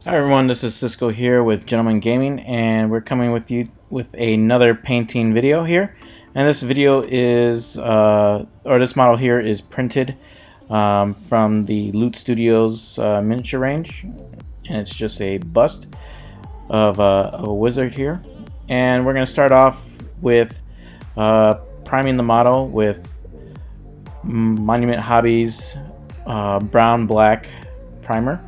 Hi everyone, this is Cisco here with Gentleman Gaming, and we're coming with you with another painting video here. And this video is, this model here is printed from the Loot Studios miniature range, and it's just a bust of a wizard here. And we're going to start off with priming the model with Monument Hobbies brown black primer.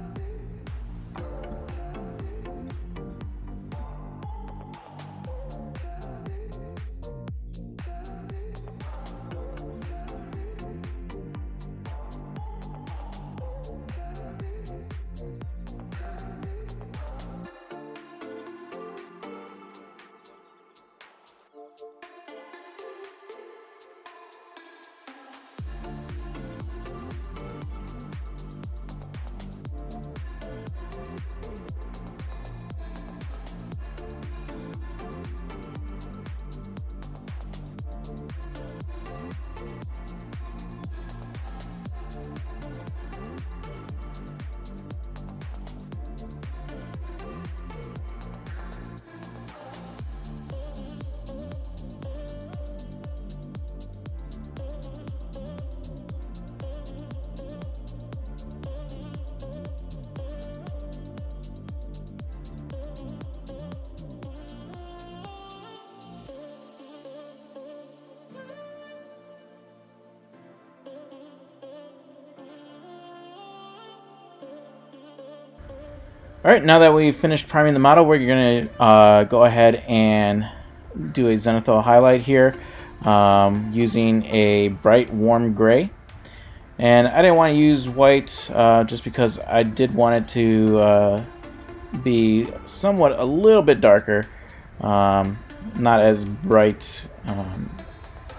Alright, now that we've finished priming the model, we're going to go ahead and do a zenithal highlight here using a bright warm gray. And I didn't want to use white just because I did want it to be somewhat a little bit darker, not as bright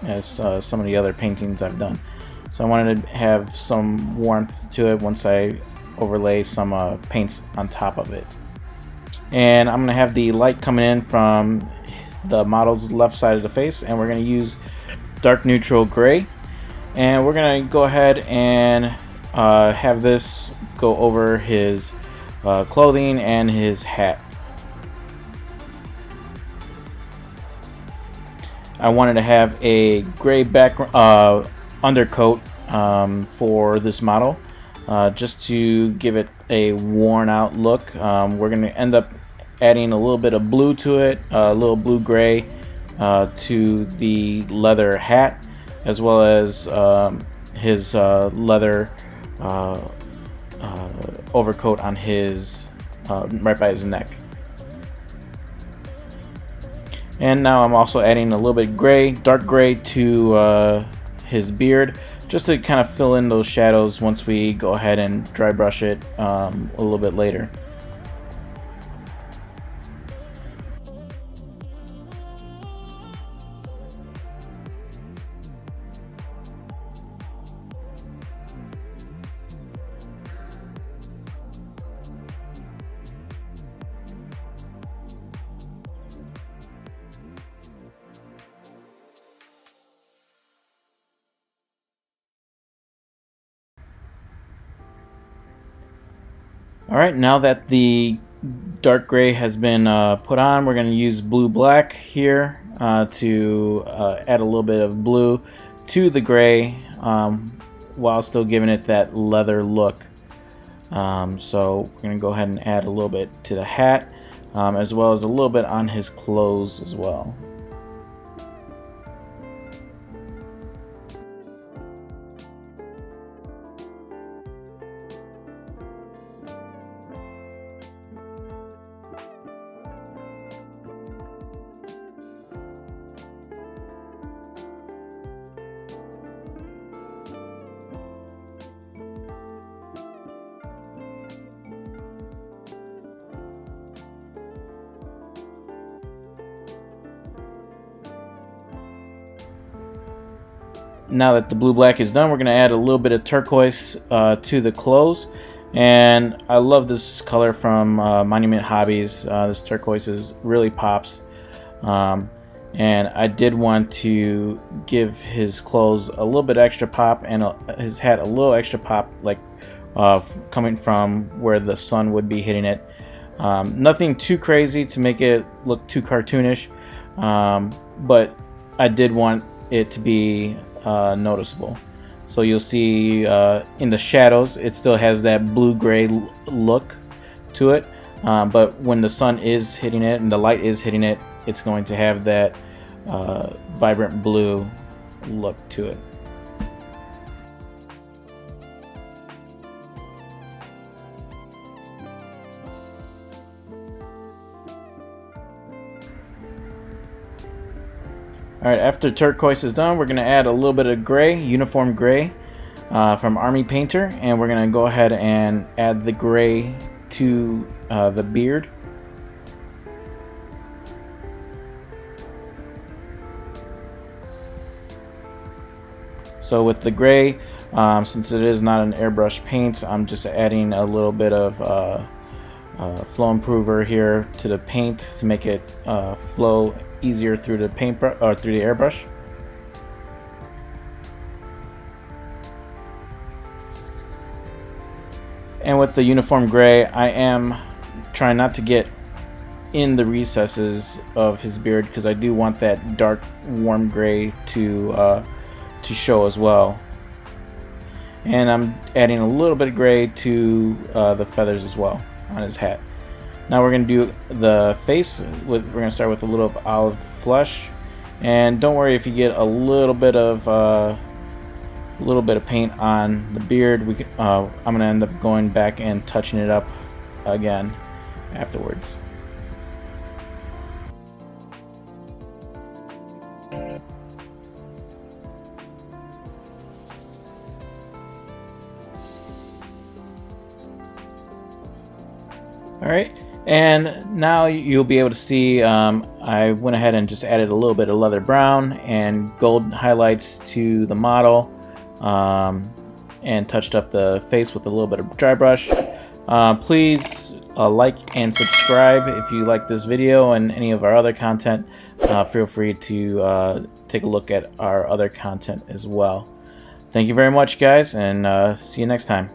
as some of the other paintings I've done. So I wanted to have some warmth to it once I overlay some paints on top of it. And I'm going to have the light coming in from the model's left side of the face, and we're going to use dark neutral gray, and we're going to go ahead and have this go over his clothing and his hat. I wanted to have a gray background undercoat for this model, just to give it a worn out look. We're going to end up adding a little bit of blue to it, a little blue gray to the leather hat, as well as his leather overcoat on his right by his neck. And now I'm also adding a little bit gray, dark gray to his beard, just to kind of fill in those shadows once we go ahead and dry brush it a little bit later. Alright, now that the dark gray has been put on, we're going to use blue black here to add a little bit of blue to the gray while still giving it that leather look. So we're going to go ahead and add a little bit to the hat, as well as a little bit on his clothes as well. Now that the blue black is done, we're going to add a little bit of turquoise to the clothes. And I love this color from Monument Hobbies. This turquoise really pops. And I did want to give his clothes a little bit extra pop, and his hat a little extra pop, like coming from where the sun would be hitting it. Nothing too crazy to make it look too cartoonish, but I did want it to be noticeable. So you'll see in the shadows it still has that blue-gray look to it, but when the sun is hitting it and the light is hitting it, it's going to have that vibrant blue look to it. Alright, after turquoise is done, we're going to add a little bit of gray, uniform gray from Army Painter, and we're going to go ahead and add the gray to the beard. So with the gray, since it is not an airbrush paint, I'm just adding a little bit of flow improver here to the paint to make it flow easier through the paintbrush or through the airbrush. And with the uniform gray, I am trying not to get in the recesses of his beard because I do want that dark warm gray to show as well. And I'm adding a little bit of gray to the feathers as well on his hat. Now we're going to do the face. We're going to start with a little of olive flush, and don't worry if you get a little bit of paint on the beard. I'm going to end up going back and touching it up again afterwards. Alright, and now you'll be able to see I went ahead and just added a little bit of leather brown and gold highlights to the model, and touched up the face with a little bit of dry brush. Please like and subscribe if you like this video and any of our other content. Feel free to take a look at our other content as well. Thank you very much, guys, and see you next time.